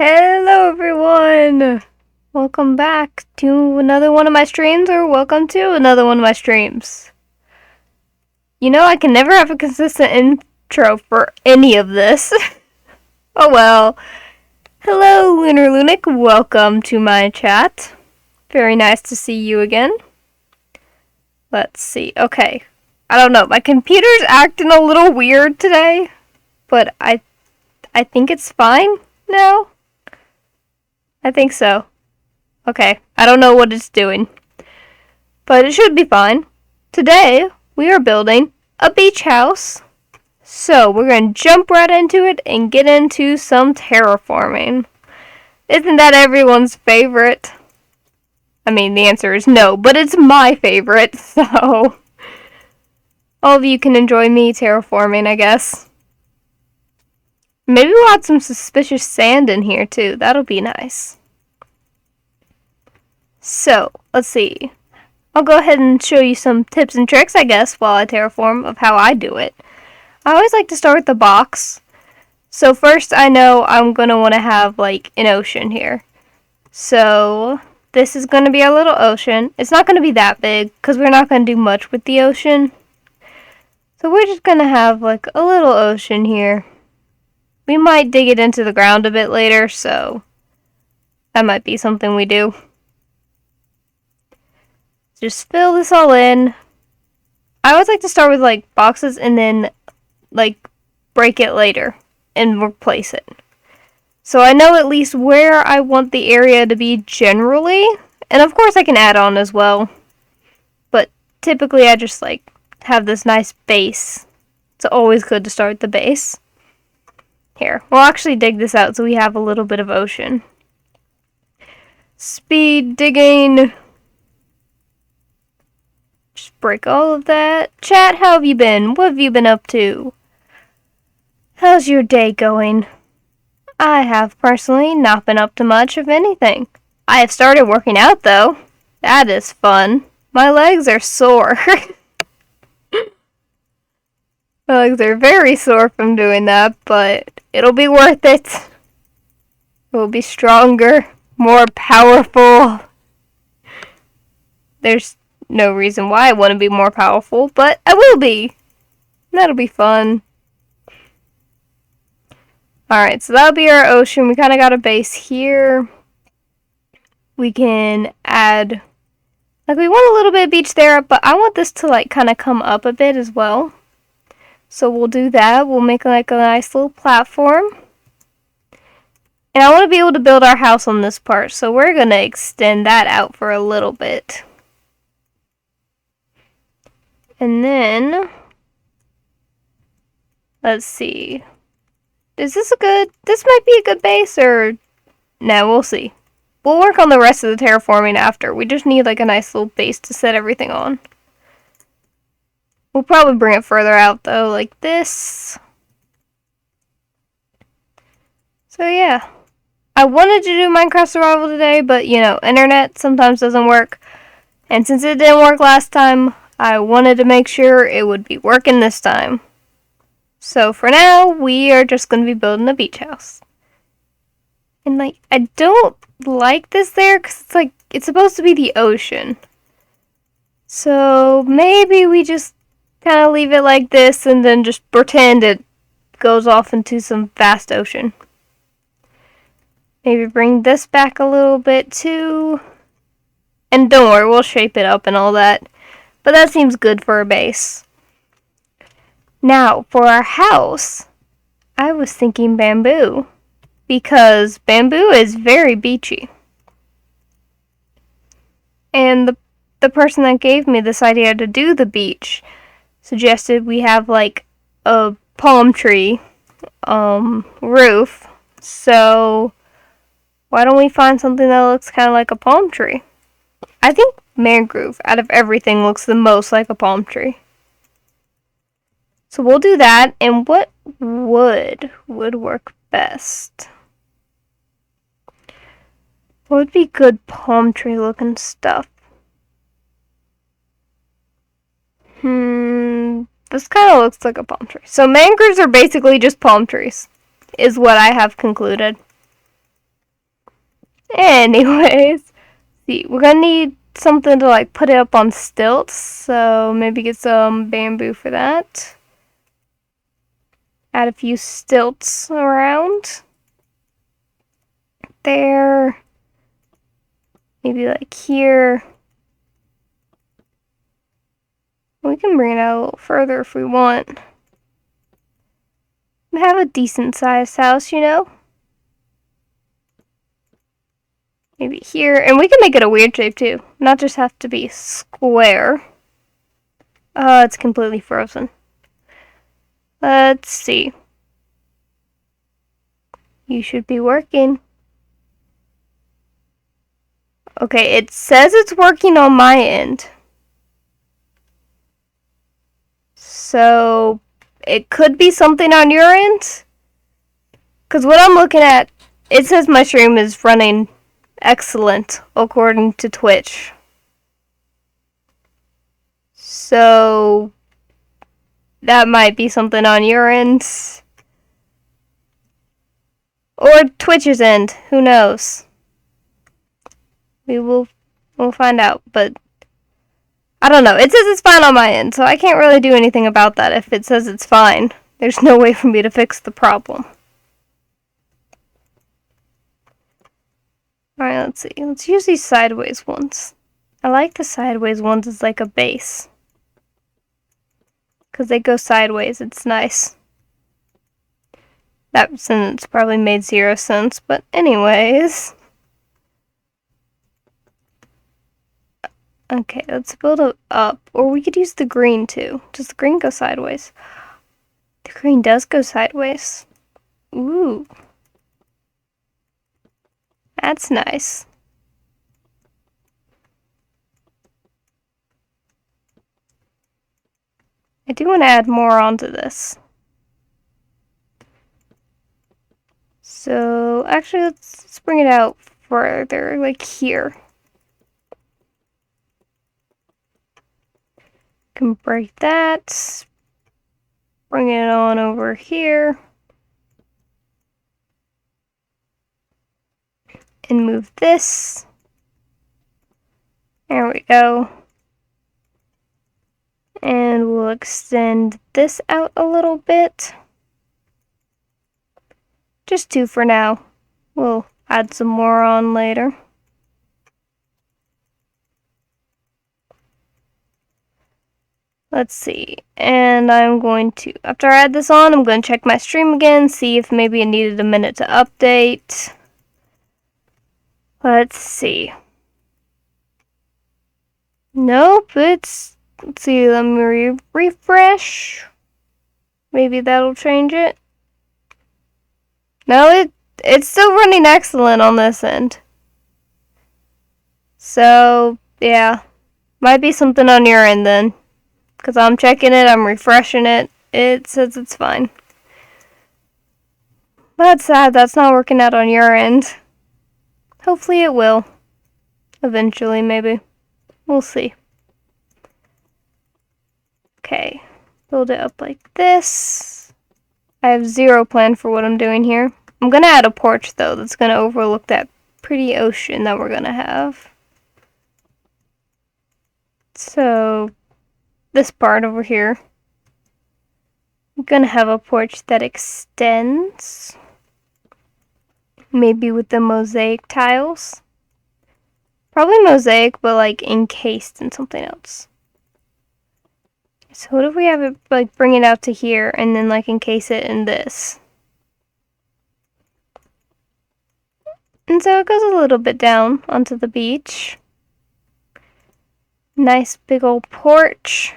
Hello everyone! Welcome back to another one of my streams, or welcome to another one of my streams. You know, I can never have a consistent intro for any of this. Oh well. Hello, Lunar Lunic. Welcome to my chat. Very nice to see you again. Let's see. Okay. I don't know. My computer's acting a little weird today, but I think it's fine now. I think so. Okay, I don't know what it's doing, but it should be fine. Today, we are building a beach house. So, we're going to jump right into it and get into some terraforming. Isn't that everyone's favorite? I mean, the answer is no, but it's my favorite, so all of you can enjoy me terraforming, I guess. Maybe we'll add some suspicious sand in here too. That'll be nice. So, let's see. I'll go ahead and show you some tips and tricks, I guess, while I terraform of how I do it. I always like to start with the box. So first, I know I'm going to want to have, like, an ocean here. So, this is going to be our little ocean. It's not going to be that big, because we're not going to do much with the ocean. So we're just going to have, like, a little ocean here. We might dig it into the ground a bit later, so that might be something we do. Just fill this all in. I always like to start with, like, boxes and then, like, break it later and replace it. So I know at least where I want the area to be generally. And of course I can add on as well. But typically I just, like, have this nice base. It's always good to start with the base. Here, we'll actually dig this out so we have a little bit of ocean. Speed digging. Just break all of that. Chat, how have you been? What have you been up to? How's your day going? I have personally not been up to much of anything. I have started working out though. That is fun. My legs are sore. My legs are very sore from doing that, but it'll be worth it. We'll be stronger, more powerful. There's no reason why I want to be more powerful, but I will be. That'll be fun. Alright, so that'll be our ocean. We kind of got a base here. We can add, like, we want a little bit of beach there, but I want this to, like, kind of come up a bit as well. So we'll do that. We'll make, like, a nice little platform. And I want to be able to build our house on this part, so we're going to extend that out for a little bit. And then, let's see. Is this this might be a good base, or no, we'll see. We'll work on the rest of the terraforming after. We just need, like, a nice little base to set everything on. We'll probably bring it further out, though, like this. So, yeah. I wanted to do Minecraft Survival today, but, you know, internet sometimes doesn't work. And since it didn't work last time, I wanted to make sure it would be working this time. So, for now, we are just going to be building a beach house. And, like, I don't like this there, because it's, like, it's supposed to be the ocean. So, maybe we just kind of leave it like this and then just pretend it goes off into some vast ocean. Maybe bring this back a little bit too. And don't worry, we'll shape it up and all that. But that seems good for a base. Now, for our house, I was thinking bamboo. Because bamboo is very beachy. And the person that gave me this idea to do the beach suggested we have, like, a palm tree roof. So why don't we find something that looks kind of like a palm tree? I think mangrove out of everything looks the most like a palm tree. So we'll do that. And what wood would work best? What would be good palm tree looking stuff? This kind of looks like a palm tree. So mangroves are basically just palm trees, is what I have concluded. Anyways, see, we're gonna need something to like put it up on stilts, so maybe get some bamboo for that. Add a few stilts around there. Maybe like here. We can bring it out a little further if we want. We have a decent sized house, you know? Maybe here. And we can make it a weird shape too. Not just have to be square. It's completely frozen. Let's see. You should be working. Okay, it says it's working on my end. So, it could be something on your end. Because what I'm looking at, it says my stream is running excellent according to Twitch. So, that might be something on your end. Or Twitch's end. Who knows? We'll find out, but I don't know. It says it's fine on my end, so I can't really do anything about that if it says it's fine. There's no way for me to fix the problem. Alright, let's see. Let's use these sideways ones. I like the sideways ones as like a base. Because they go sideways. It's nice. That sentence probably made 0 sense, but anyways. Okay, let's build it up. Or we could use the green too. Does the green go sideways? The green does go sideways. Ooh. That's nice. I do want to add more onto this. So, actually, let's bring it out further, like here. Can break that. Bring it on over here. And move this. There we go. And we'll extend this out a little bit. Just 2 for now. We'll add some more on later. Let's see. And I'm going to, after I add this on, I'm going to check my stream again, see if maybe it needed a minute to update. Let's see. Nope, let's see, let me refresh. Maybe that'll change it. No, it's still running excellent on this end. So, yeah. Might be something on your end then. Because I'm checking it, I'm refreshing it. It says it's fine. That's sad, that's not working out on your end. Hopefully it will. Eventually, maybe. We'll see. Okay. Build it up like this. I have 0 plan for what I'm doing here. I'm going to add a porch, though, that's going to overlook that pretty ocean that we're going to have. So, this part over here. I'm going to have a porch that extends. Maybe with the mosaic tiles. Probably mosaic, but like encased in something else. So what if we have it like bring it out to here and then like encase it in this? And so it goes a little bit down onto the beach. Nice big old porch.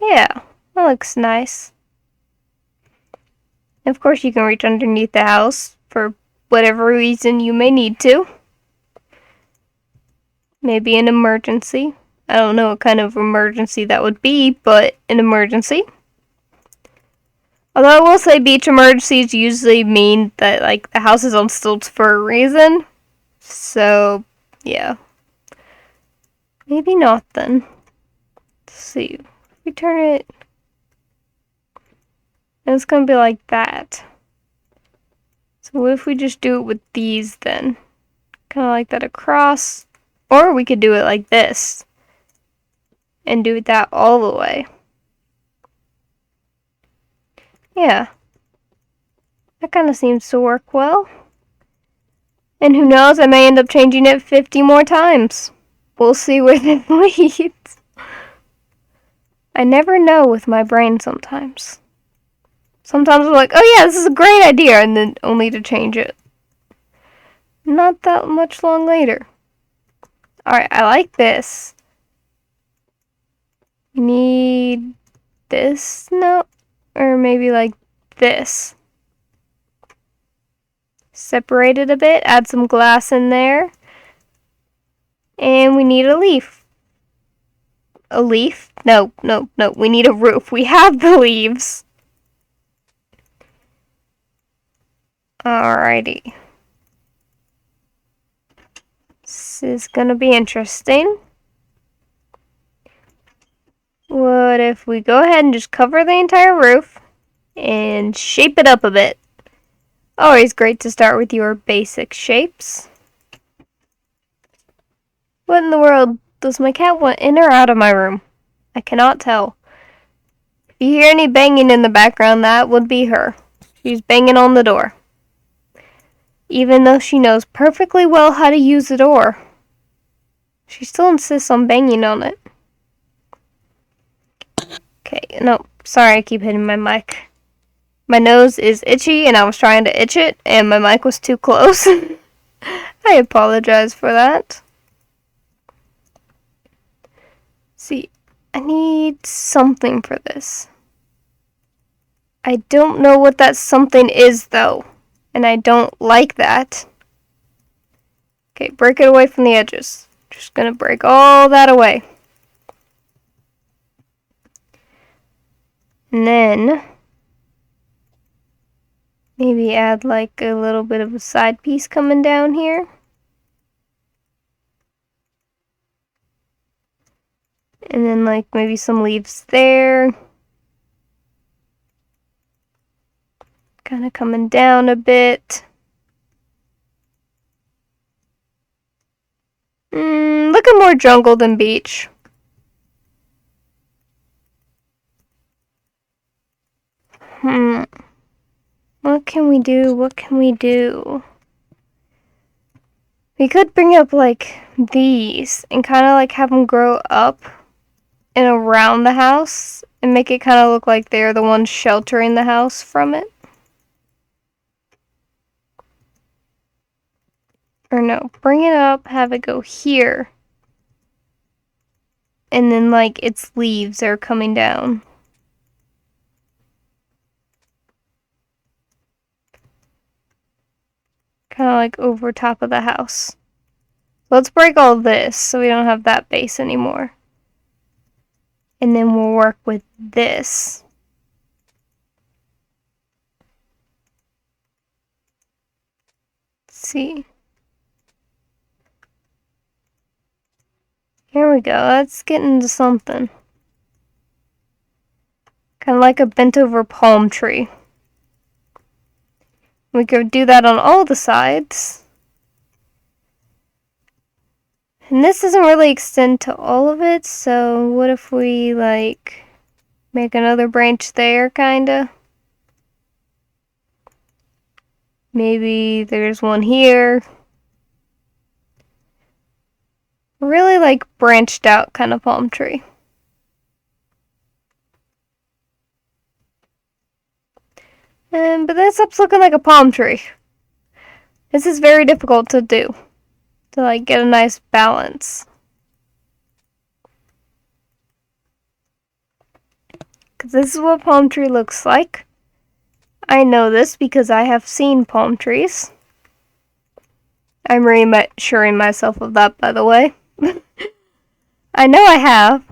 Yeah, that looks nice. Of course you can reach underneath the house for whatever reason you may need to. Maybe an emergency. I don't know what kind of emergency that would be, but an emergency. Although I will say beach emergencies usually mean that like the house is on stilts for a reason. So, yeah. Maybe not then. Let's see. If we turn it, and it's gonna be like that. So So what if we just do it with these then? Kind of like that across. Or we could do it like this. And do that all the way. Yeah. That kind of seems to work well. And who knows, I may end up changing it 50 more times. We'll see where this leads. I never know with my brain sometimes. Sometimes I'm like, oh yeah, this is a great idea, and then only to change it. Not that much long later. Alright, I like this. You need this? No. Or maybe like this. Separate it a bit, add some glass in there. And we need a leaf. A leaf? No, no, no. We need a roof. We have the leaves. Alrighty. This is gonna be interesting. What if we go ahead and just cover the entire roof and shape it up a bit? Always great to start with your basic shapes. What in the world? Does my cat want in or out of my room? I cannot tell. If you hear any banging in the background, that would be her. She's banging on the door. Even though she knows perfectly well how to use the door, she still insists on banging on it. Okay, no, sorry I keep hitting my mic. My nose is itchy and I was trying to itch it and my mic was too close. I apologize for that. See, I need something for this. I don't know what that something is though, and I don't like that. Okay, break it away from the edges. Just gonna break all that away. And then maybe add like a little bit of a side piece coming down here. And then like maybe some leaves there. Kind of coming down a bit. Looking more jungle than beach. What can we do? What can we do? We could bring up like these and kind of like have them grow up and around the house and make it kind of look like they're the ones sheltering the house from it. Or no, bring it up, have it go here. And then like its leaves are coming down. Kind of like over top of the house. Let's break all this so we don't have that base anymore. And then we'll work with this. Let's see. Here we go. Let's get into something. Kind of like a bent over palm tree. We could do that on all the sides. And this doesn't really extend to all of it, so what if we like make another branch there, kinda? Maybe there's one here. Really like branched out kind of palm tree. But this up's looking like a palm tree. This is very difficult to do. To like get a nice balance. Because this is what palm tree looks like. I know this because I have seen palm trees. I'm reassuring myself of that, by the way. I know I have.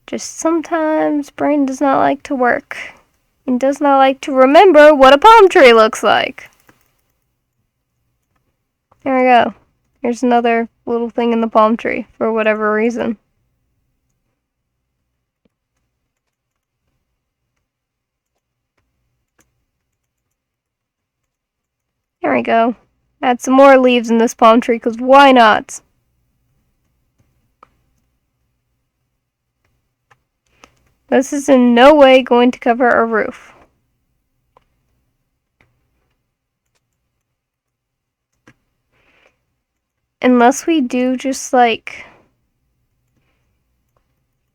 Just sometimes brain does not like to work. And does not like to remember what a palm tree looks like. There we go. Here's another little thing in the palm tree, for whatever reason. we go. Add some more leaves in this palm tree, because why not? This is in no way going to cover our roof. Unless we do just like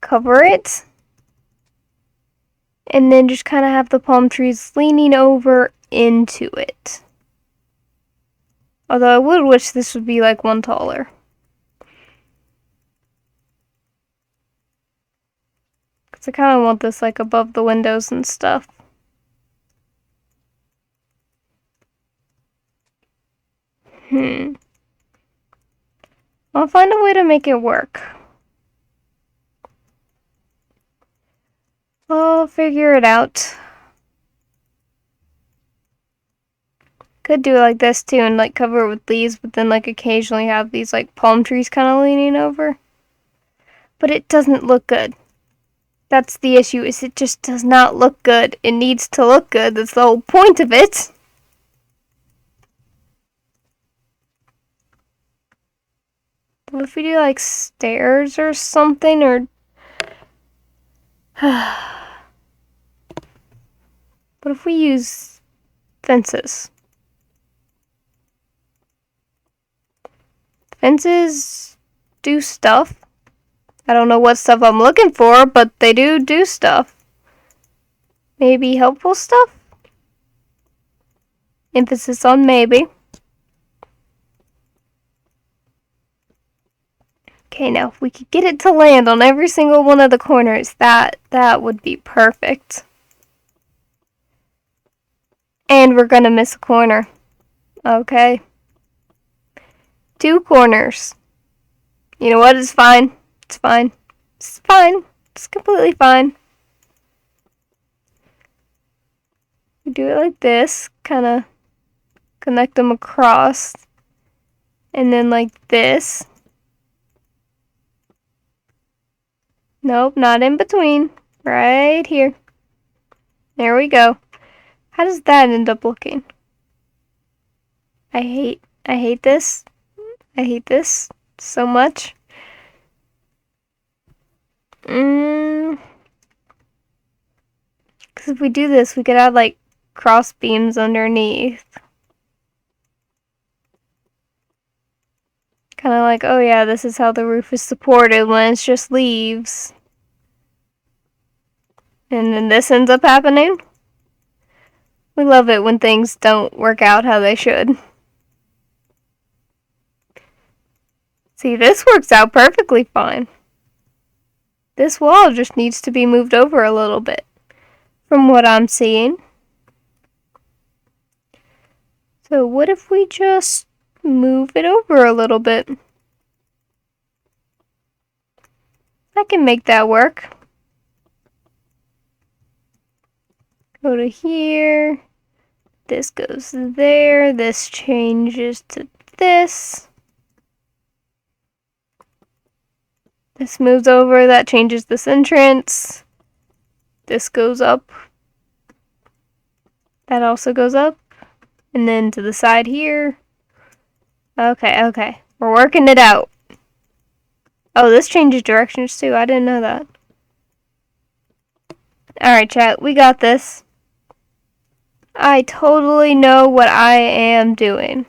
cover it and then just kind of have the palm trees leaning over into it. Although I would wish this would be like one taller. Because I kind of want this like above the windows and stuff. I'll find a way to make it work. I'll figure it out. Could do it like this too and like cover it with leaves, but then like occasionally have these like palm trees kind of leaning over. But it doesn't look good. That's the issue, is it just does not look good. It needs to look good. That's the whole point of it. What if we do like stairs or something, or what if we use fences? Fences do stuff. I don't know what stuff I'm looking for, but they do stuff. Maybe helpful stuff? Emphasis on maybe. Okay, now if we could get it to land on every single one of the corners, that would be perfect. And we're gonna miss a corner. Okay. 2 corners. You know what? It's fine. It's fine. It's fine. It's completely fine. We do it like this. Kind of connect them across. And then like this. Nope, not in between. Right here. There we go. How does that end up looking? I hate this. I hate this so much. Because if we do this, we could add like cross beams underneath. Kind of like, oh yeah, this is how the roof is supported when it's just leaves. And then this ends up happening. We love it when things don't work out how they should. See, this works out perfectly fine. This wall just needs to be moved over a little bit, from what I'm seeing. So what if we just move it over a little bit? I can make that work. Go to here. This goes there. This changes to this. This moves over. That changes this entrance. This goes up. That also goes up. And then to the side here. Okay. We're working it out. Oh, this changes directions too. I didn't know that. Alright, chat. We got this. I totally know what I am doing.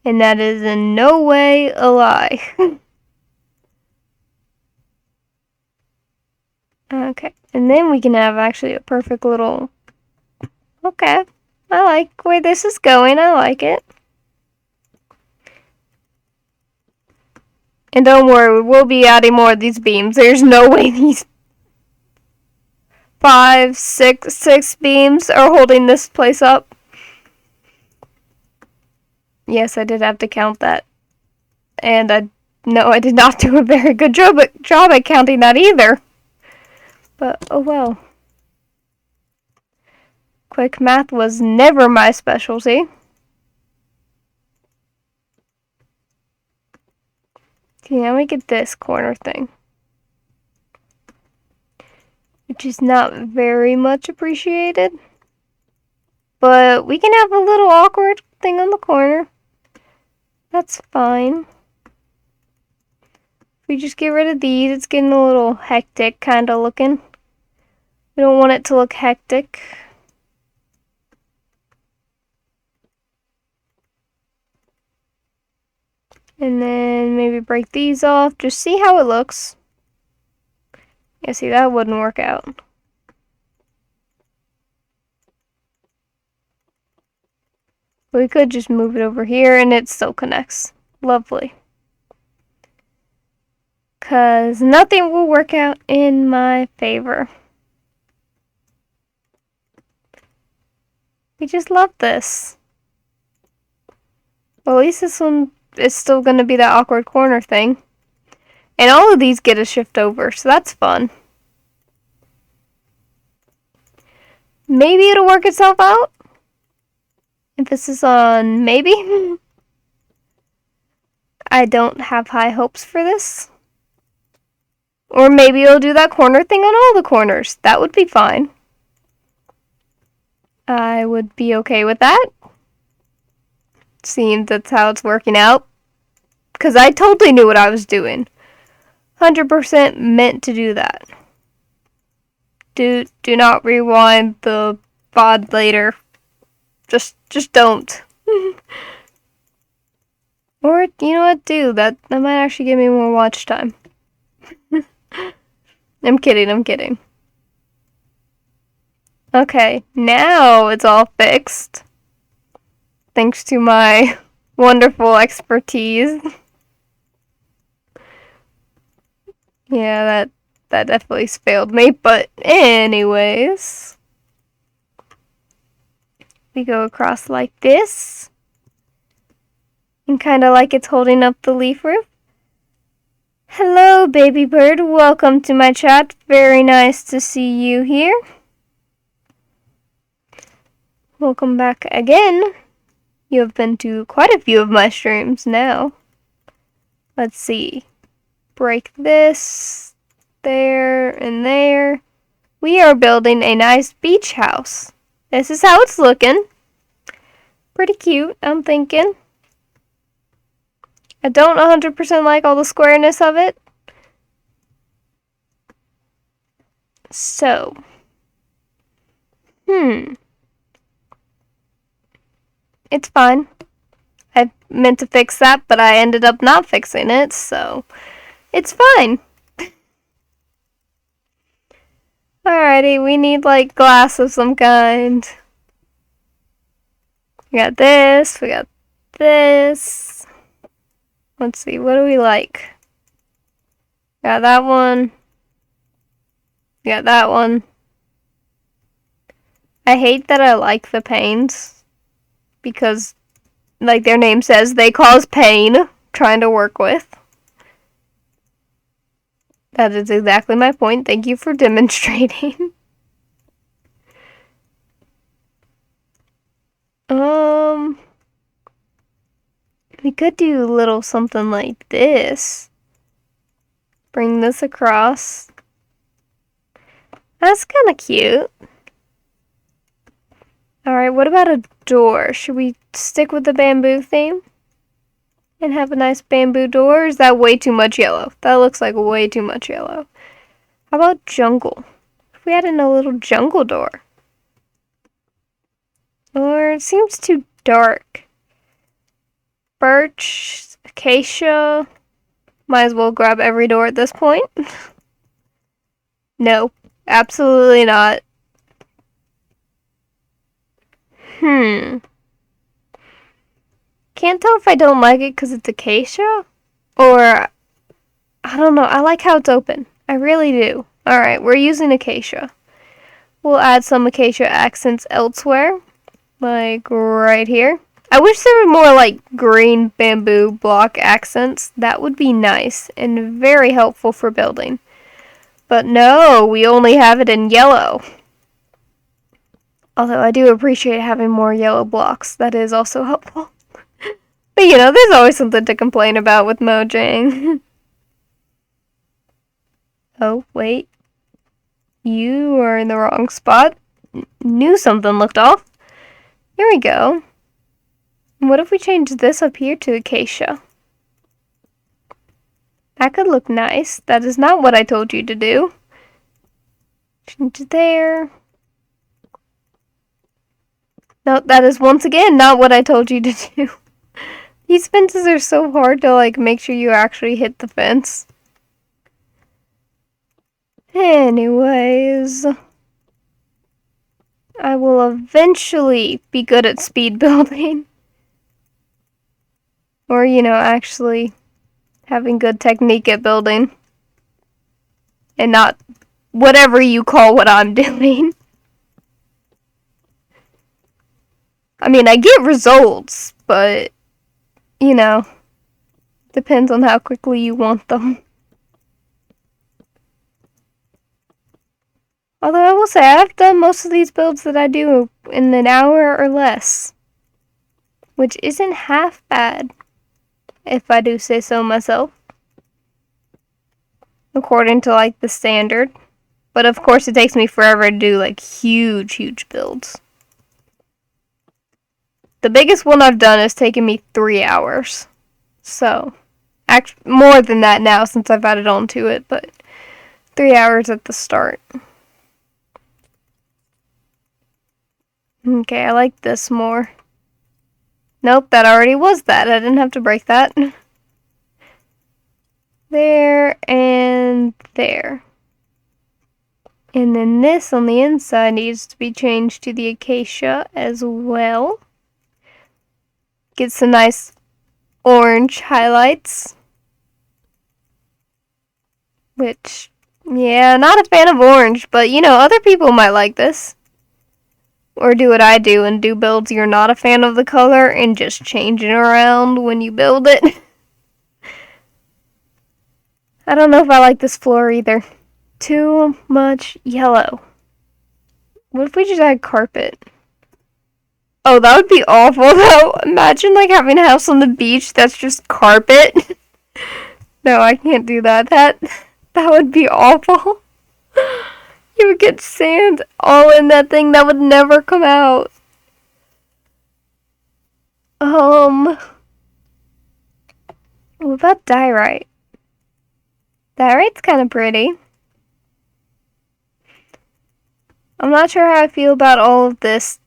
And that is in no way a lie. Okay. And then we can have actually a perfect little... Okay. I like where this is going. I like it. And don't worry, we'll be adding more of these beams. There's no way these 6 beams are holding this place up. Yes, I did have to count that. And I did not do a very good job at counting that either. But, oh well. Quick math was never my specialty. Okay, now we get this corner thing. Which is not very much appreciated. But we can have a little awkward thing on the corner. That's fine. If we just get rid of these, it's getting a little hectic kind of looking. We don't want it to look hectic. And then maybe break these off. Just see how it looks. Yeah, see, that wouldn't work out. We could just move it over here and it still connects. Lovely. Because nothing will work out in my favor. We just love this. Well, at least this one is still going to be that awkward corner thing. And all of these get a shift over, so that's fun. Maybe it'll work itself out. Emphasis on maybe. I don't have high hopes for this. Or maybe it'll do that corner thing on all the corners. That would be fine. I would be okay with that. Seems that's how it's working out. Because I totally knew what I was doing. 100% meant to do that. Do not rewind the VOD later. Just don't. Or, you know what, do. That might actually give me more watch time. I'm kidding. Okay, now it's all fixed. Thanks to my wonderful expertise. Yeah, that definitely failed me, but anyways. We go across like this. And kind of like it's holding up the leaf roof. Hello, baby bird. Welcome to my chat. Very nice to see you here. Welcome back again. You have been to quite a few of my streams now. Let's see. Break this, there, and there. We are building a nice beach house. This is how it's looking. Pretty cute, I'm thinking. I don't 100% like all the squareness of it. So. It's fine. I meant to fix that, but I ended up not fixing it, so it's fine. Alrighty, we need like glass of some kind. We got this, we got this. Let's see, what do we like? Got that one. Got that one. I hate that I like the panes. Because, like their name says, they cause pain trying to work with. That is exactly my point. Thank you for demonstrating. We could do a little something like this. Bring this across. That's kind of cute. Alright, what about a door? Should we stick with the bamboo theme? And have a nice bamboo door? Or is that way too much yellow? That looks like way too much yellow. How about jungle? If we had in a little jungle door. Or it seems too dark. Birch, acacia. Might as well grab every door at this point. No, absolutely not. Can't tell if I don't like it because it's acacia. Or, I don't know. I like how it's open. I really do. Alright, we're using acacia. We'll add some acacia accents elsewhere. Like right here. I wish there were more like green bamboo block accents. That would be nice and very helpful for building. But no, we only have it in yellow. Although I do appreciate having more yellow blocks. That is also helpful. But you know, there's always something to complain about with Mojang. Oh, wait. You are in the wrong spot. Knew something looked off. Here we go. What if we change this up here to acacia? That could look nice. That is not what I told you to do. Change it there. No, that is once again not what I told you to do. These fences are so hard to like make sure you actually hit the fence. Anyways, I will eventually be good at speed building. Or, actually having good technique at building. And not whatever you call what I'm doing. I mean, I get results, but, depends on how quickly you want them. Although I will say, I've done most of these builds that I do in an hour or less. Which isn't half bad, if I do say so myself. According to, like, the standard. But of course, it takes me forever to do, like, huge builds. The biggest one I've done has taken me 3 hours. So, more than that now since I've added on to it, but 3 hours at the start. Okay, I like this more. Nope, that already was that. I didn't have to break that. There and there. And then this on the inside needs to be changed to the acacia as well. Get some nice orange highlights. Which, yeah, not a fan of orange, but other people might like this. Or do what I do and do builds you're not a fan of the color and just change it around when you build it. I don't know if I like this floor either. Too much yellow. What if we just add carpet? Oh, that would be awful though. Imagine like having a house on the beach that's just carpet. No, I can't do that. That would be awful. You would get sand all in that thing that would never come out. What about diorite? Diorite's kind of pretty. I'm not sure how I feel about all of this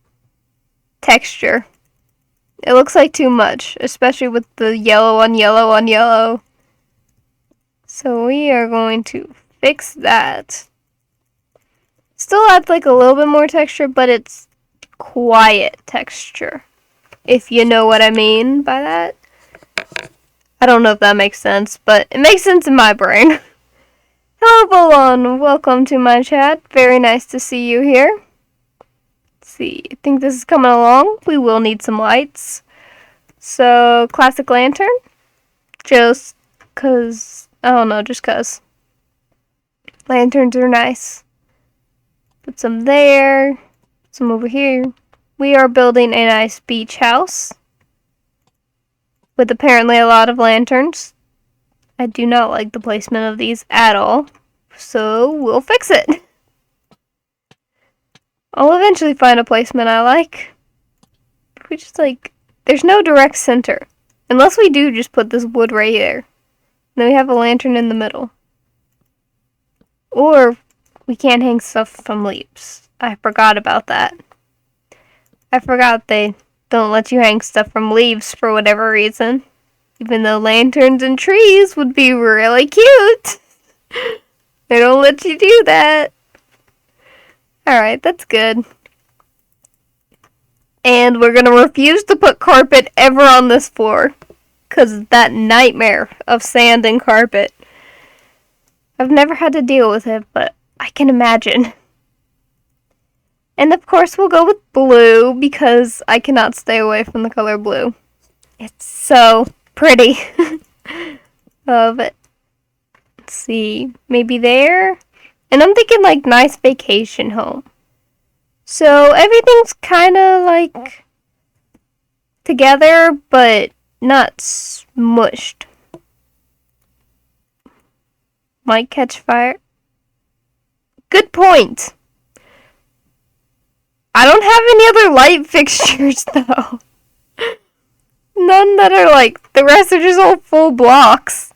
texture. It looks like too much, especially with the yellow on yellow on yellow. So we are going to fix that. Still adds like a little bit more texture, but it's quiet texture. If you know what I mean by that. I don't know if that makes sense, but it makes sense in my brain. Hello, Bolon. Welcome to my chat. Very nice to see you here. Let's see. I think this is coming along. We will need some lights. So, classic lantern. Just cause, I don't know, just cause. Lanterns are nice. Put some there. Put some over here. We are building a nice beach house. With apparently a lot of lanterns. I do not like the placement of these at all. So, we'll fix it. I'll eventually find a placement I like. We just like, there's no direct center. Unless we do just put this wood right there. Then we have a lantern in the middle. Or we can't hang stuff from leaves. I forgot about that. I forgot they don't let you hang stuff from leaves for whatever reason. Even though lanterns and trees would be really cute. They don't let you do that. Alright, that's good. And we're gonna refuse to put carpet ever on this floor. Because that nightmare of sand and carpet. I've never had to deal with it, but I can imagine. And of course we'll go with blue because I cannot stay away from the color blue. It's so pretty. Love it. Let's see. Maybe there? And I'm thinking like nice vacation home. So everything's kind of like together, but not smushed. Might catch fire. Good point. I don't have any other light fixtures though. None that are like, the rest are just all full blocks.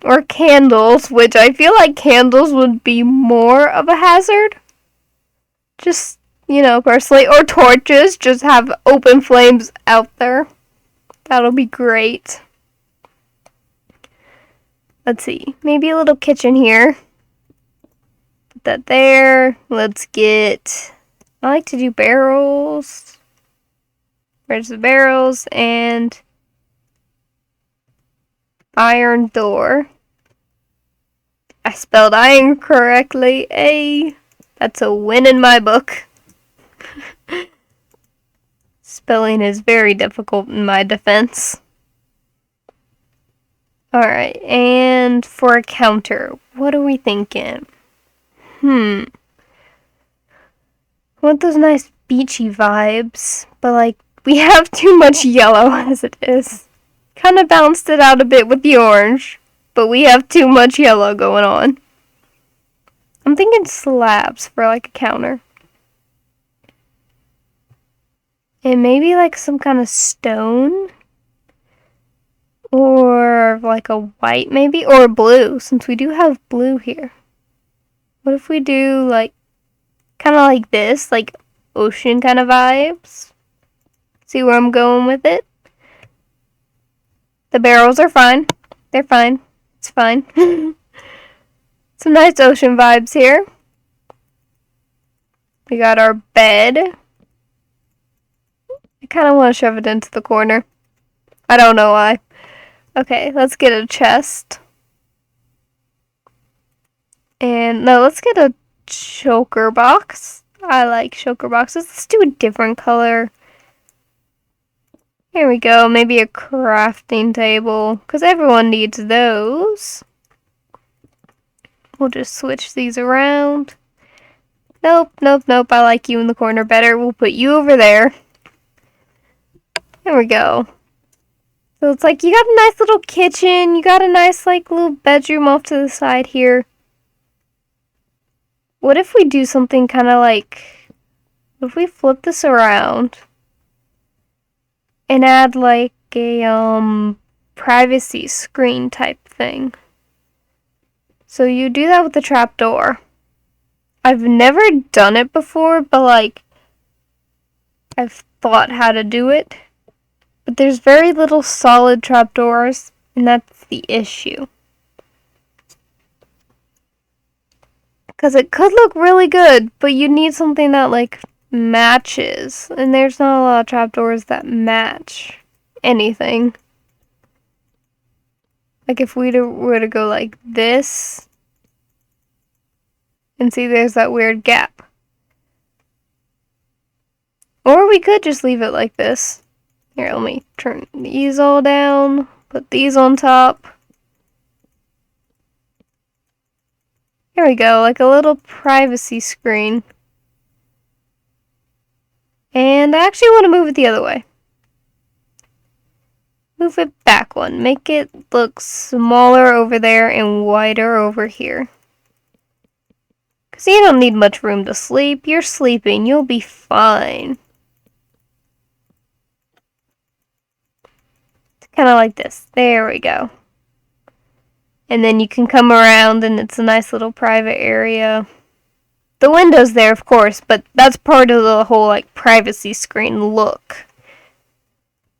Or candles, which I feel like candles would be more of a hazard. Just, personally. Or torches, just have open flames out there. That'll be great. Let's see, maybe a little kitchen here. Put that there. Let's get, I like to do barrels. Where's the barrels? And iron door. I spelled iron correctly. Hey, that's a win in my book. Spelling is very difficult in my defense. Alright, and for a counter, what are we thinking? I want those nice beachy vibes, but like, we have too much yellow as it is. Kind of balanced it out a bit with the orange, but we have too much yellow going on. I'm thinking slabs for like a counter. And maybe like some kind of stone. Or like a white maybe, or blue, since we do have blue here. What if we do like, kind of like this, like ocean kind of vibes? See where I'm going with it? The barrels are fine. They're fine. It's fine. Some nice ocean vibes here. We got our bed. I kind of want to shove it into the corner. I don't know why. Okay, let's get a chest. And no, let's get a choker box. I like choker boxes. Let's do a different color. Here we go. Maybe a crafting table, because everyone needs those. We'll just switch these around. Nope. I like you in the corner better. We'll put you over there. There we go. So it's like you got a nice little kitchen. You got a nice like little bedroom off to the side here. What if we do something kind of like, what if we flip this around and add like a privacy screen type thing? So you do that with the trapdoor. I've never done it before, but like I've thought how to do it. But there's very little solid trapdoors, and that's the issue. Because it could look really good, but you need something that, like, matches. And there's not a lot of trapdoors that match anything. Like, if we were to go like this, and see there's that weird gap. Or we could just leave it like this. Here, let me turn these all down, put these on top. Here we go, like a little privacy screen. And I actually want to move it the other way. Move it back one. Make it look smaller over there and wider over here. Because you don't need much room to sleep. You're sleeping. You'll be fine. Kind of like this. There we go. And then you can come around and it's a nice little private area. The window's there, of course, but that's part of the whole like privacy screen look.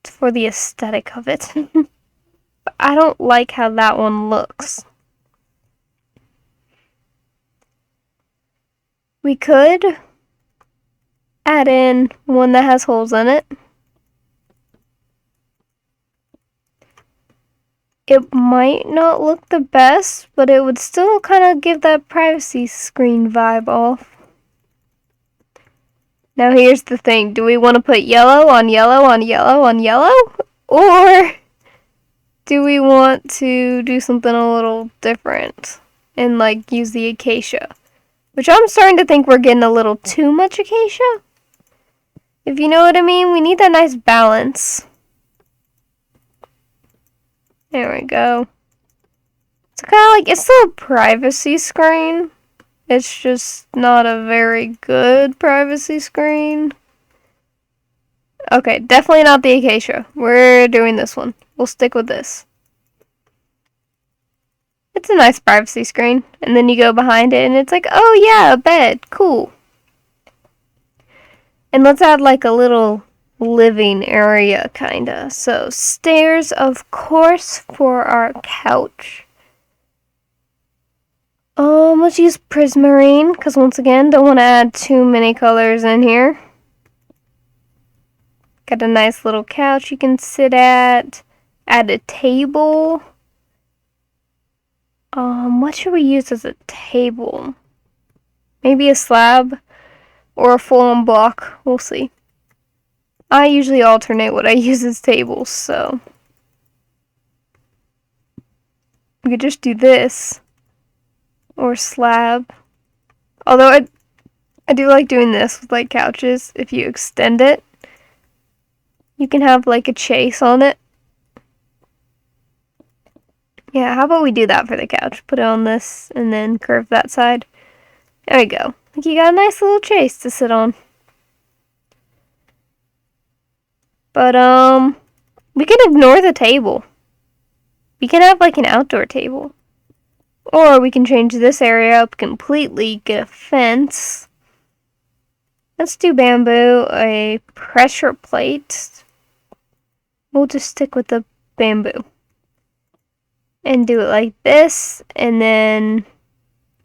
It's for the aesthetic of it. But I don't like how that one looks. We could add in one that has holes in it. It might not look the best, but it would still kind of give that privacy screen vibe off. Now here's the thing. Do we want to put yellow on yellow on yellow on yellow? Or do we want to do something a little different and like use the acacia? Which I'm starting to think we're getting a little too much acacia. If you know what I mean, we need that nice balance. There we go. It's kind of like, it's still a privacy screen, It's just not a very good privacy screen. Okay, definitely not the acacia. We're doing this one. We'll stick with this. It's a nice privacy screen. And then you go behind it and it's like, oh yeah, a bed. Cool. And let's add like a little living area, kinda. So, stairs, of course, for our couch. Let's use prismarine, because once again, don't want to add too many colors in here. Got a nice little couch you can sit at. Add a table. What should we use as a table? Maybe a slab or a full-on block. We'll see. I usually alternate what I use as tables, so we could just do this or slab. Although I do like doing this with like couches. If you extend it, you can have like a chase on it. Yeah, how about we do that for the couch? Put it on this and then curve that side. There we go. Like you got a nice little chase to sit on. But we can ignore the table. We can have like an outdoor table. Or we can change this area up completely, get a fence. Let's do bamboo, a pressure plate. We'll just stick with the bamboo. And do it like this, and then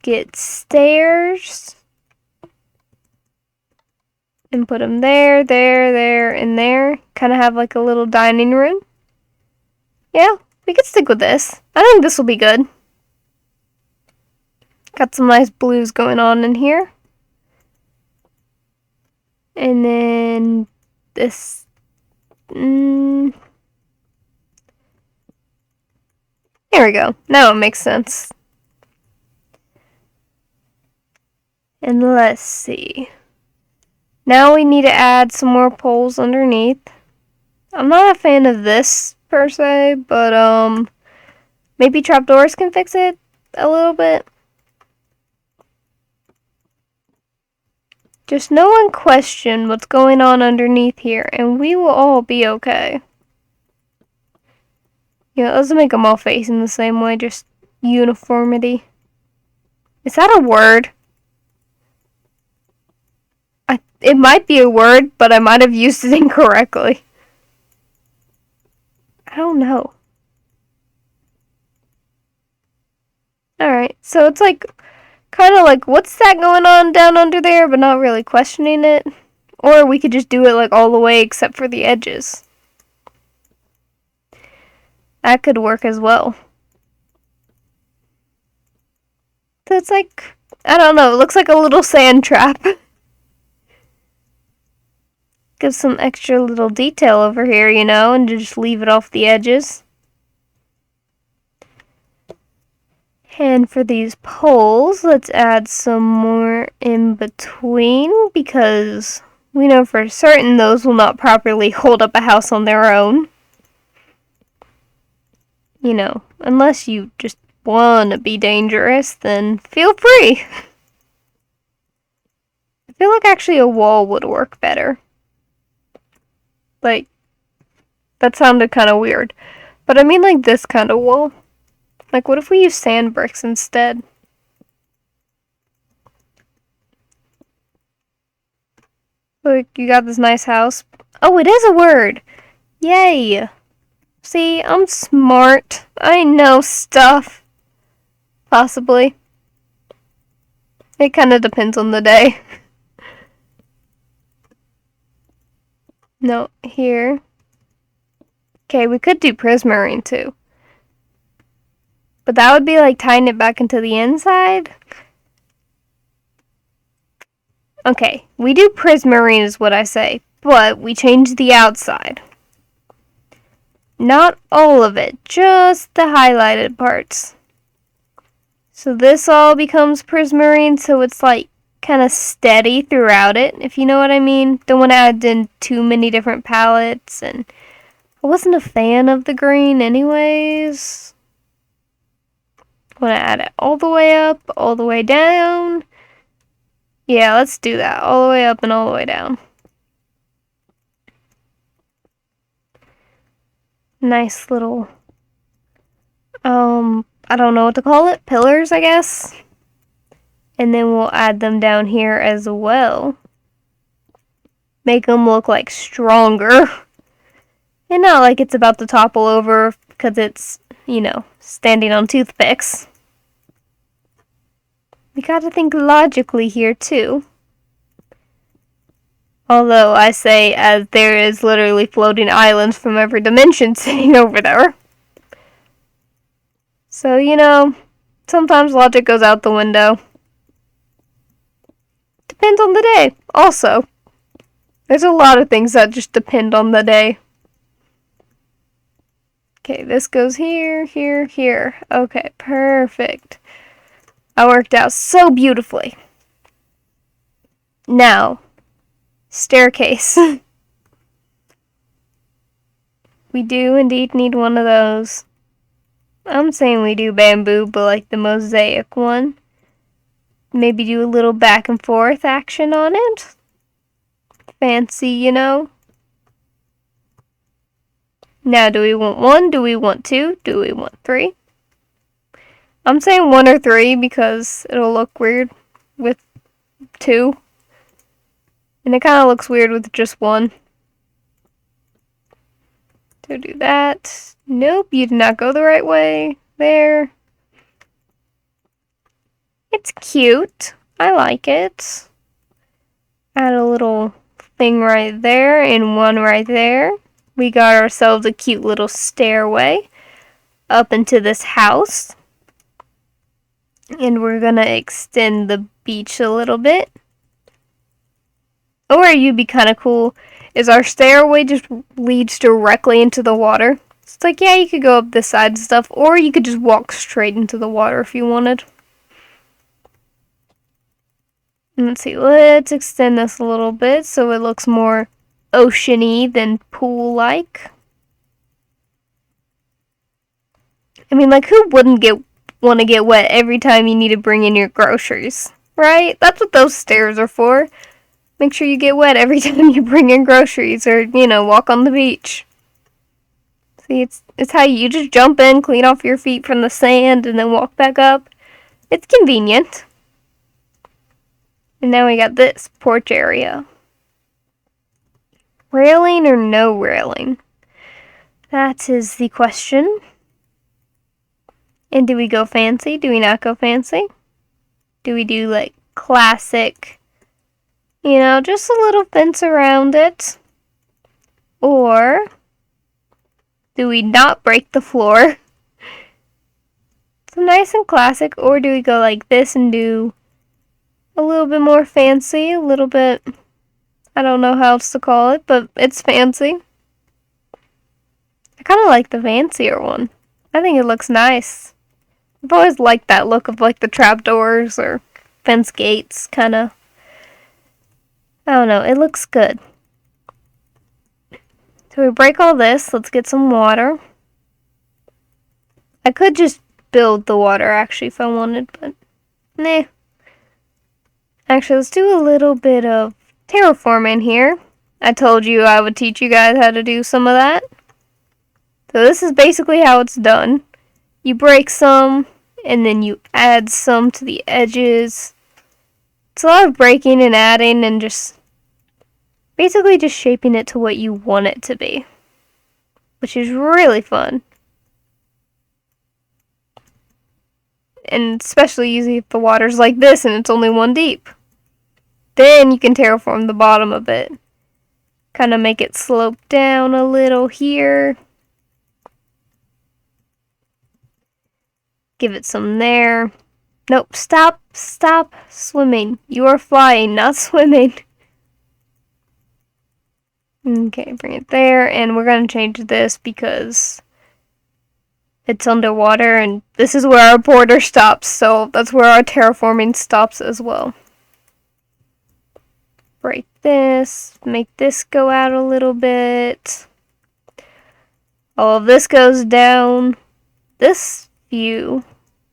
get stairs. And put them there, there, and there. Kind of have like a little dining room. Yeah, we could stick with this. I think this will be good. Got some nice blues going on in here. And then this. There we go. Now it makes sense. And let's see. Now we need to add some more poles underneath. I'm not a fan of this per se, but maybe trapdoors can fix it a little bit. Just no one question what's going on underneath here, and we will all be okay. Yeah, let's make them all facing the same way, just uniformity. Is that a word? It might be a word, but I might have used it incorrectly. I don't know. Alright, so it's like, kind of like, what's that going on down under there, but not really questioning it. Or we could just do it like all the way except for the edges. That could work as well. So it's like, I don't know, it looks like a little sand trap. Give some extra little detail over here, you know, and just leave it off the edges. And for these poles, let's add some more in between, because we know for certain those will not properly hold up a house on their own. You know, unless you just want to be dangerous, then feel free. I feel like actually a wall would work better. Like, that sounded kind of weird. But I mean like this kind of wall. Like, what if we use sand bricks instead? Look, you got this nice house. Oh, it is a word! Yay! See, I'm smart. I know stuff. Possibly. It kind of depends on the day. No, here. Okay, we could do prismarine too. But that would be like tying it back into the inside. Okay, we do prismarine is what I say, but we change the outside. Not all of it, just the highlighted parts. So this all becomes prismarine, so it's like kind of steady throughout it, if you know what I mean. Don't want to add in too many different palettes, and I wasn't a fan of the green anyways. Want to add it all the way up, all the way down. Yeah, let's do that. All the way up and all the way down. Nice little, I don't know what to call it. Pillars, I guess. And then we'll add them down here as well. Make them look like stronger. And not like it's about to topple over because it's, you know, standing on toothpicks. We gotta think logically here too. Although I say as there is literally floating islands from every dimension sitting over there. So, you know, sometimes logic goes out the window. Depends on the day, also. There's a lot of things that just depend on the day. Okay, this goes here, here, here. Okay, perfect. I worked out so beautifully. Now, staircase. We do indeed need one of those. I'm saying we do bamboo, but like the mosaic one. Maybe do a little back and forth action on it. Fancy, you know. Now, do we want one? Do we want two? Do we want three? I'm saying one or three because it'll look weird with two. And it kind of looks weird with just one. So do that. Nope, you did not go the right way. There. It's cute. I like it. Add a little thing right there and one right there. We got ourselves a cute little stairway up into this house. And we're gonna extend the beach a little bit. Or you'd be kind of cool is our stairway just leads directly into the water. It's like, yeah, you could go up this side and stuff, or you could just walk straight into the water if you wanted. And let's see, let's extend this a little bit so it looks more ocean-y than pool-like. I mean, like, who wouldn't want to get wet every time you need to bring in your groceries, right? That's what those stairs are for. Make sure you get wet every time you bring in groceries or, you know, walk on the beach. See, it's how you just jump in, clean off your feet from the sand, and then walk back up. It's convenient. And now we got this porch area. Railing or no railing? That is the question. And do we go fancy? Do we not go fancy? Do we do, like, classic, you know, just a little fence around it? Or do we not break the floor? So nice and classic. Or do we go like this and do a little bit more fancy? A little bit, I don't know how else to call it, but it's fancy. I kind of like the fancier one. I think it looks nice. I've always liked that look of like the trapdoors or fence gates, kind of. I don't know, it looks good. So we break all this. Let's get some water. I could just build the water actually if I wanted, but nah. Actually, let's do a little bit of terraforming here. I told you I would teach you guys how to do some of that. So this is basically how it's done. You break some, and then you add some to the edges. It's a lot of breaking and adding and just basically just shaping it to what you want it to be, which is really fun. And especially easy if the water's like this and it's only one deep. Then you can terraform the bottom of it. Kind of make it slope down a little here. Give it some there. Nope, stop swimming. You are flying, not swimming. Okay, bring it there, and we're going to change this because it's underwater, and this is where our border stops, so that's where our terraforming stops as well. Break this, make this go out a little bit. All of this goes down. This view,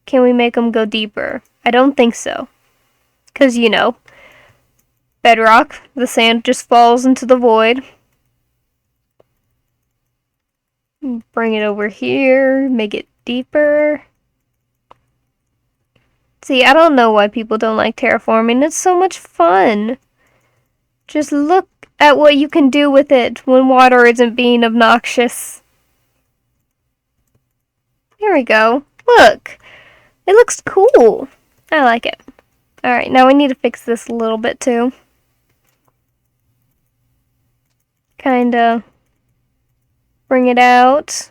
can we make them go deeper? I don't think so. Because, you know, bedrock. The sand just falls into the void. Bring it over here, make it deeper. See, I don't know why people don't like terraforming. It's so much fun. Just look at what you can do with it when water isn't being obnoxious. There we go. Look. It looks cool. I like it. Alright, now we need to fix this a little bit too. Kinda bring it out.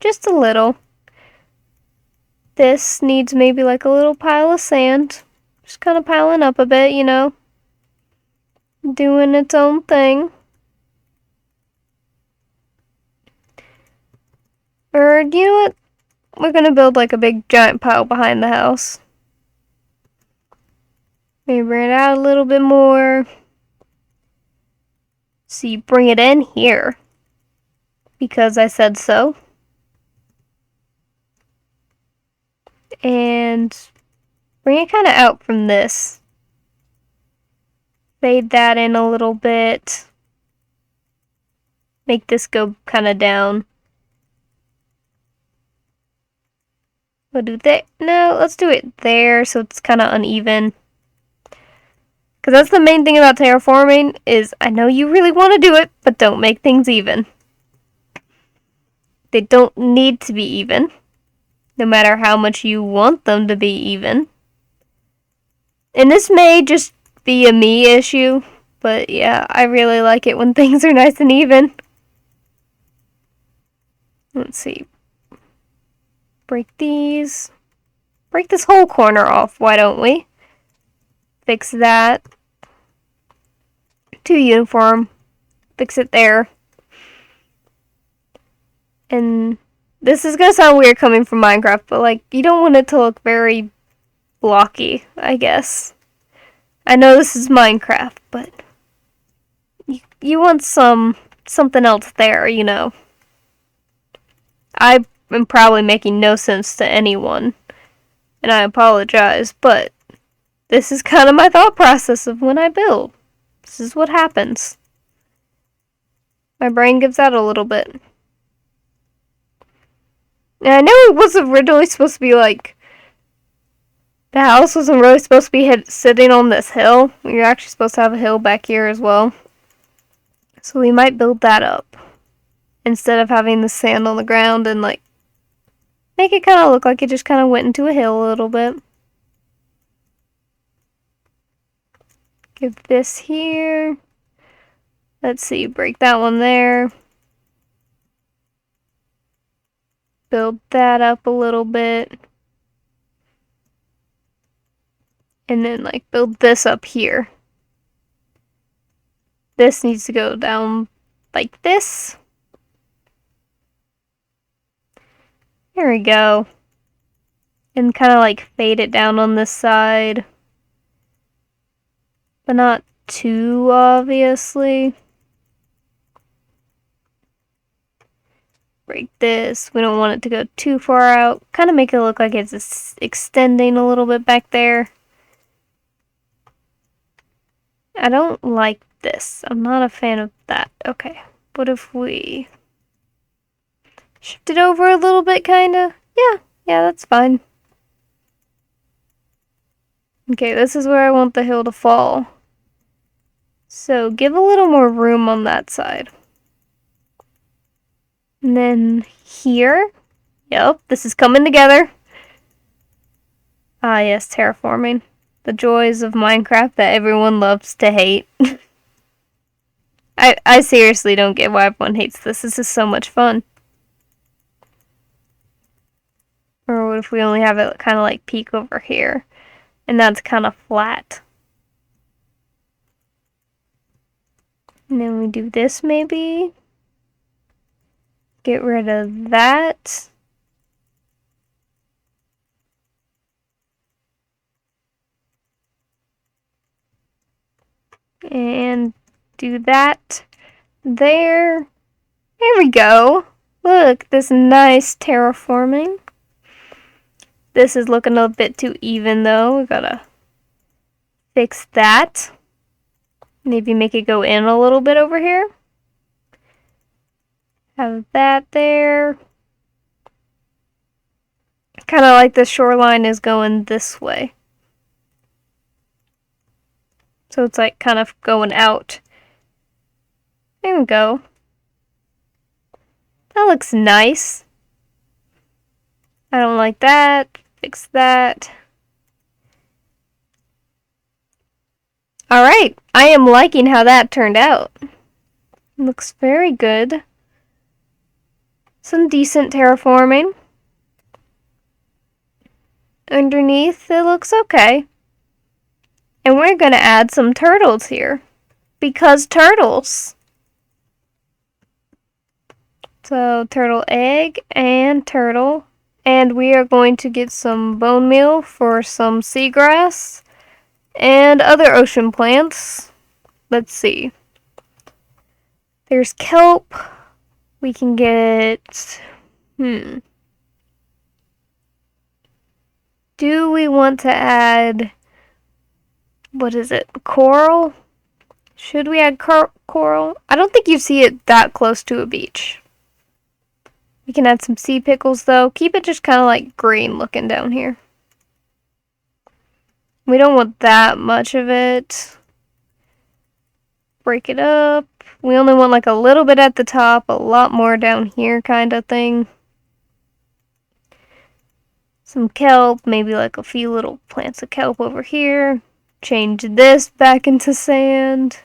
Just a little. This needs maybe like a little pile of sand. Just kind of piling up a bit, you know. Doing its own thing. Or, you know what? We're gonna build like a big giant pile behind the house. Maybe bring it out a little bit more. So you bring it in here. Because I said so. And bring it kind of out from this. Fade that in a little bit. Make this go kind of down. We'll do that. No, let's do it there so it's kind of uneven. Because that's the main thing about terraforming is I know you really want to do it, but don't make things even. They don't need to be even. No matter how much you want them to be even. And this may just be a me issue, but yeah, I really like it when things are nice and even. Let's see. Break these. Break this whole corner off, why don't we? Fix that. Too uniform. Fix it there. And this is gonna sound weird coming from Minecraft, but like, you don't want it to look very blocky, I guess. I know this is Minecraft, but you want something else there, you know. I am probably making no sense to anyone, and I apologize, but this is kind of my thought process of when I build. This is what happens. My brain gives out a little bit. And I know it was originally supposed to be like, the house wasn't really supposed to be sitting on this hill. You're actually supposed to have a hill back here as well. So we might build that up. Instead of having the sand on the ground and like, make it kind of look like it just kind of went into a hill a little bit. Give this here. Let's see, break that one there. Build that up a little bit. And then like build this up here. This needs to go down like this. There we go. And kind of like fade it down on this side. But not too obviously. Break this. We don't want it to go too far out. Kind of make it look like it's extending a little bit back there. I don't like this. I'm not a fan of that. Okay. What if we shift it over a little bit, kinda? Yeah, that's fine. Okay, this is where I want the hill to fall. So give a little more room on that side. And then here. Yep, this is coming together. Ah, yes, terraforming. The joys of Minecraft that everyone loves to hate. I seriously don't get why everyone hates this. This is so much fun. Or what if we only have it kind of like peek over here? And that's kind of flat. And then we do this maybe. Get rid of that. And do that there. There we go. Look, this nice terraforming. This is looking a bit too even though. We gotta fix that. Maybe make it go in a little bit over here. Have that there. Kind of like the shoreline is going this way. So it's like kind of going out. There we go. That looks nice. I don't like that. Fix that. Alright, I am liking how that turned out. Looks very good. Some decent terraforming. Underneath, it looks okay. And we're gonna add some turtles here. Because turtles. So, turtle egg and turtle. And we are going to get some bone meal for some seagrass and other ocean plants. Let's see. There's kelp. We can get... Do we want to add... What is it? Coral? Should we add coral? I don't think you see it that close to a beach. We can add some sea pickles, though. Keep it just kind of like green looking down here. We don't want that much of it. Break it up. We only want like a little bit at the top, a lot more down here kind of thing. Some kelp, maybe like a few little plants of kelp over here. Change this back into sand.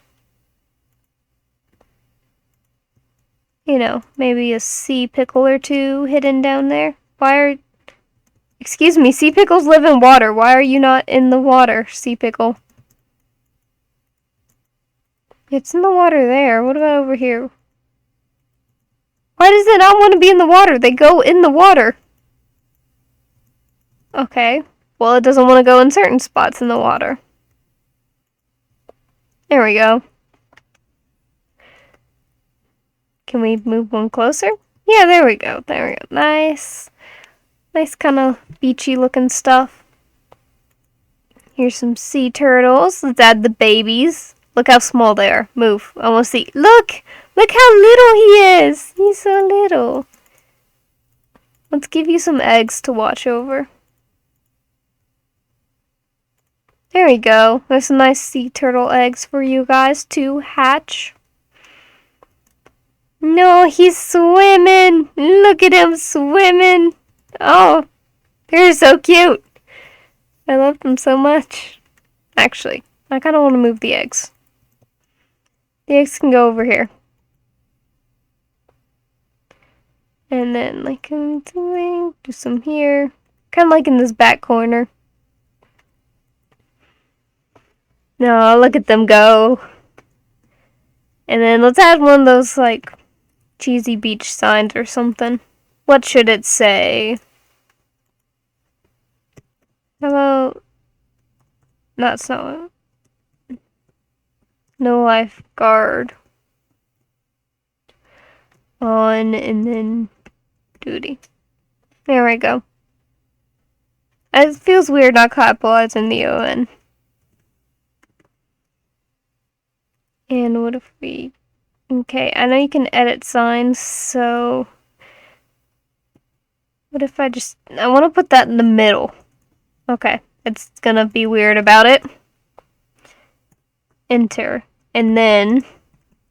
You know, maybe a sea pickle or two hidden down there. Excuse me, sea pickles live in water. Why are you not in the water, sea pickle? It's in the water there. What about over here? Why does it not want to be in the water? They go in the water. Okay. Well, it doesn't want to go in certain spots in the water. There we go. Can we move one closer? Yeah, there we go. There we go. Nice. Nice kind of beachy looking stuff. Here's some sea turtles. Let's add the babies. Look how small they are. Move. I want to see. Look! Look how little he is! He's so little. Let's give you some eggs to watch over. There we go. There's some nice sea turtle eggs for you guys to hatch. No, he's swimming. Look at him swimming. Oh, they're so cute. I love them so much. Actually, I kind of want to move the eggs. The eggs can go over here. And then, like, do some here. Kind of like in this back corner. No, look at them go. And then let's add one of those, like, cheesy beach signs or something. What should it say? How about... That's not it. No lifeguard. On, and then duty. There we go. It feels weird not capitalizing the O-N. And what if we... Okay, I know you can edit signs, so... What if I just... I want to put that in the middle. Okay, it's gonna be weird about it. Enter. And then...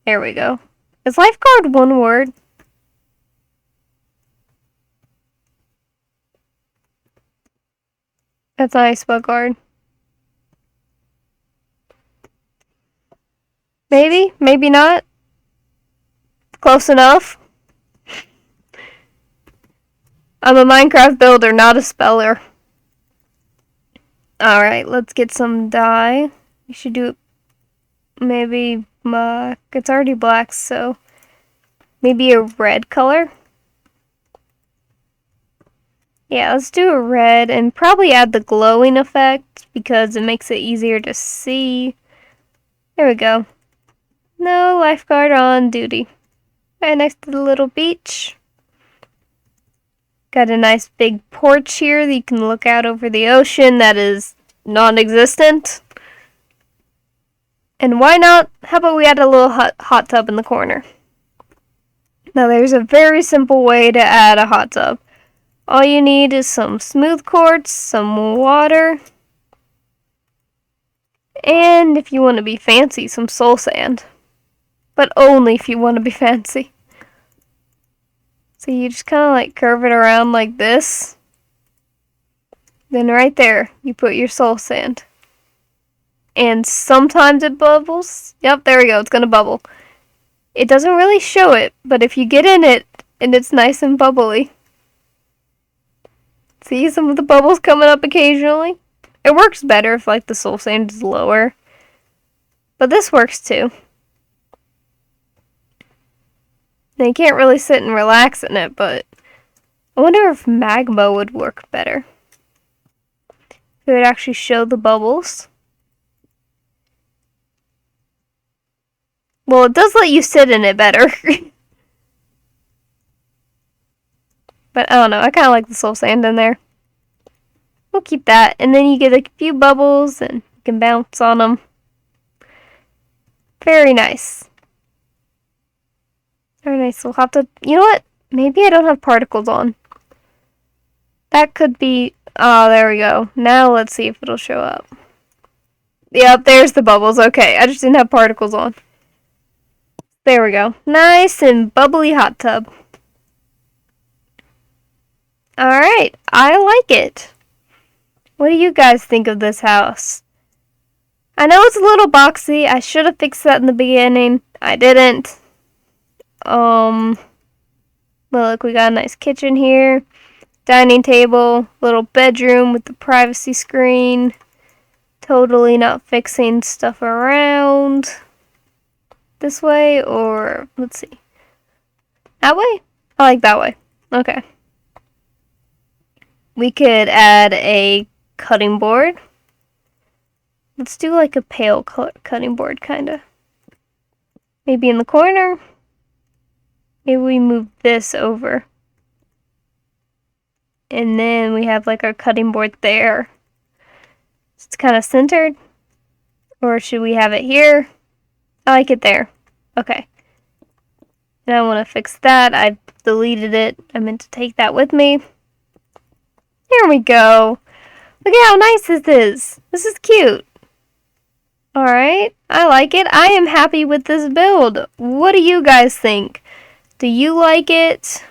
There we go. Is lifeguard one word? That's nice, Bugguard. Maybe? Maybe not? Close enough? I'm a Minecraft builder, not a speller. Alright, let's get some dye. We should do maybe it's already black, so maybe a red color. Yeah, let's do a red and probably add the glowing effect because it makes it easier to see. There we go. No lifeguard on duty. Right next to the little beach. Got a nice big porch here that you can look out over the ocean that is non-existent. And why not? How about we add a little hot tub in the corner? Now there's a very simple way to add a hot tub. All you need is some smooth quartz, some water, and if you want to be fancy, some soul sand. But only if you want to be fancy. So you just kind of like curve it around like this. Then right there, you put your soul sand. And sometimes it bubbles. Yep, there we go, it's gonna bubble. It doesn't really show it, but if you get in it, and it's nice and bubbly. See some of the bubbles coming up occasionally? It works better if like the soul sand is lower. But this works too. Now you can't really sit and relax in it, but I wonder if magma would work better. It would actually show the bubbles. Well, it does let you sit in it better. But I don't know, I kind of like the soul sand in there. We'll keep that. And then you get a few bubbles and you can bounce on them. Very nice. Very nice. We'll have to, you know what? Maybe I don't have particles on. That could be, oh, there we go. Now let's see if it'll show up. Yep, there's the bubbles. Okay, I just didn't have particles on. There we go. Nice and bubbly hot tub. Alright, I like it. What do you guys think of this house? I know it's a little boxy. I should have fixed that in the beginning. I didn't. Well, look, we got a nice kitchen here. Dining table, little bedroom with the privacy screen. Totally not fixing stuff around. This way, or let's see. That way? I like that way. Okay. We could add a cutting board. Let's do like a pale cutting board, kinda. Maybe in the corner. Maybe we move this over. And then we have like our cutting board there. It's kind of centered. Or should we have it here? I like it there. Okay. And I want to fix that. I deleted it. I meant to take that with me. Here we go. Look at how nice this is. This is cute. Alright. I like it. I am happy with this build. What do you guys think? Do you like it?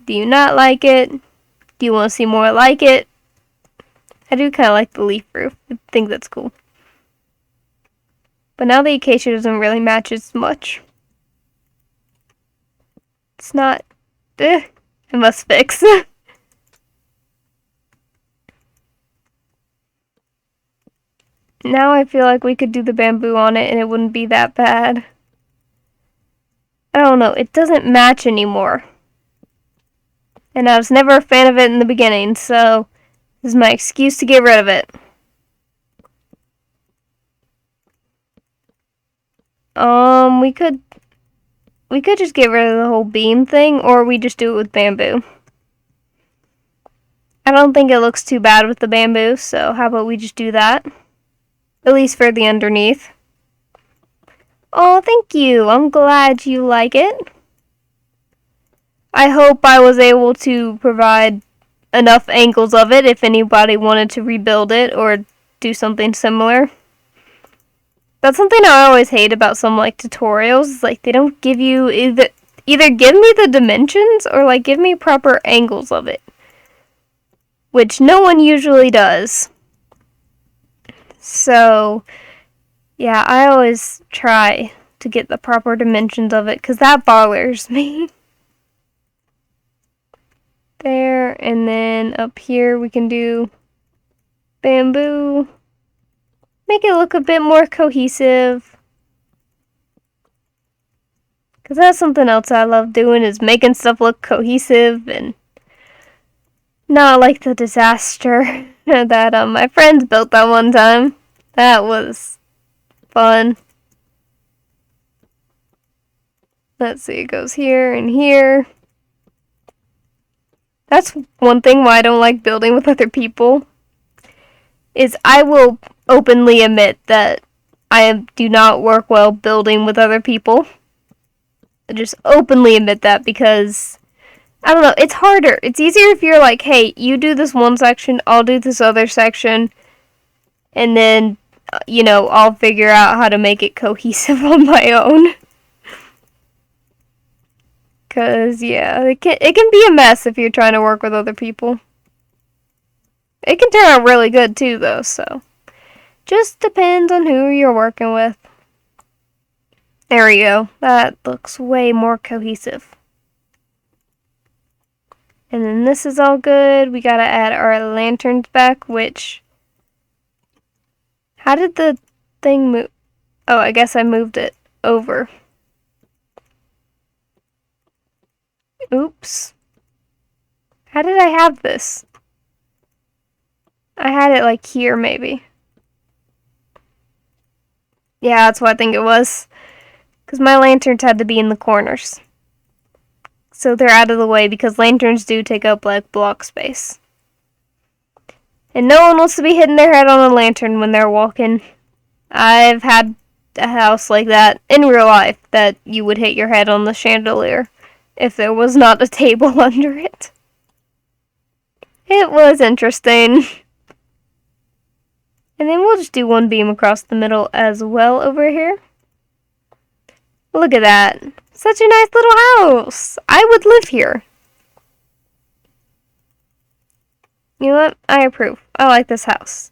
Do you not like it? Do you want to see more like it? I do kind of like the leaf roof. I think that's cool. But now the acacia doesn't really match as much. It's not... I must fix. Now I feel like we could do the bamboo on it and it wouldn't be that bad. I don't know. It doesn't match anymore. And I was never a fan of it in the beginning, so this is my excuse to get rid of it. We could just get rid of the whole beam thing, or we just do it with bamboo. I don't think it looks too bad with the bamboo, so how about we just do that? At least for the underneath. Oh, thank you. I'm glad you like it. I hope I was able to provide enough angles of it if anybody wanted to rebuild it or do something similar. That's something I always hate about some like tutorials. Is like they don't give you either give me the dimensions or like give me proper angles of it, which no one usually does. So yeah, I always try to get the proper dimensions of it because that bothers me. There, and then up here we can do bamboo. Make it look a bit more cohesive. Because that's something else I love doing is making stuff look cohesive and not like the disaster that my friends built that one time. That was fun. Let's see, it goes here and here. That's one thing why I don't like building with other people. Is I will openly admit that I do not work well building with other people. I just openly admit that because, I don't know, it's harder. It's easier if you're like, hey, you do this one section, I'll do this other section, and then, I'll figure out how to make it cohesive on my own. Because, yeah, it can be a mess if you're trying to work with other people. It can turn out really good, too, though, so. Just depends on who you're working with. There we go. That looks way more cohesive. And then this is all good. We gotta add our lanterns back, which... How did the thing move? Oh, I guess I moved it over. Oops. How did I have this? I had it like here, maybe. Yeah, that's what I think it was. Because my lanterns had to be in the corners. So they're out of the way because lanterns do take up like block space. And no one wants to be hitting their head on a lantern when they're walking. I've had a house like that in real life that you would hit your head on the chandelier if there was not a table under it. It was interesting. And then we'll just do one beam across the middle as well over here. Look at that. Such a nice little house. I would live here. You know what? I approve. I like this house.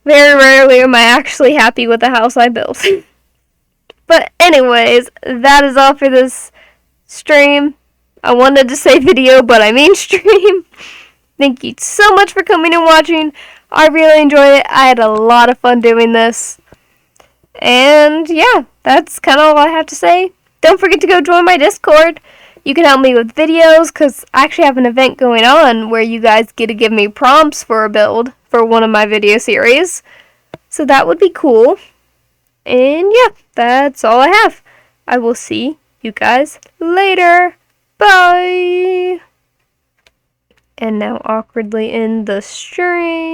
Very rarely am I actually happy with the house I built. But anyways, that is all for this stream. I wanted to say video, but I mean stream. Thank you so much for coming and watching. I really enjoyed it. I had a lot of fun doing this. And yeah, that's kind of all I have to say. Don't forget to go join my Discord. You can help me with videos because I actually have an event going on where you guys get to give me prompts for a build for one of my video series. So that would be cool. And yeah, that's all I have. I will see you guys later. Bye. And now awkwardly end the stream.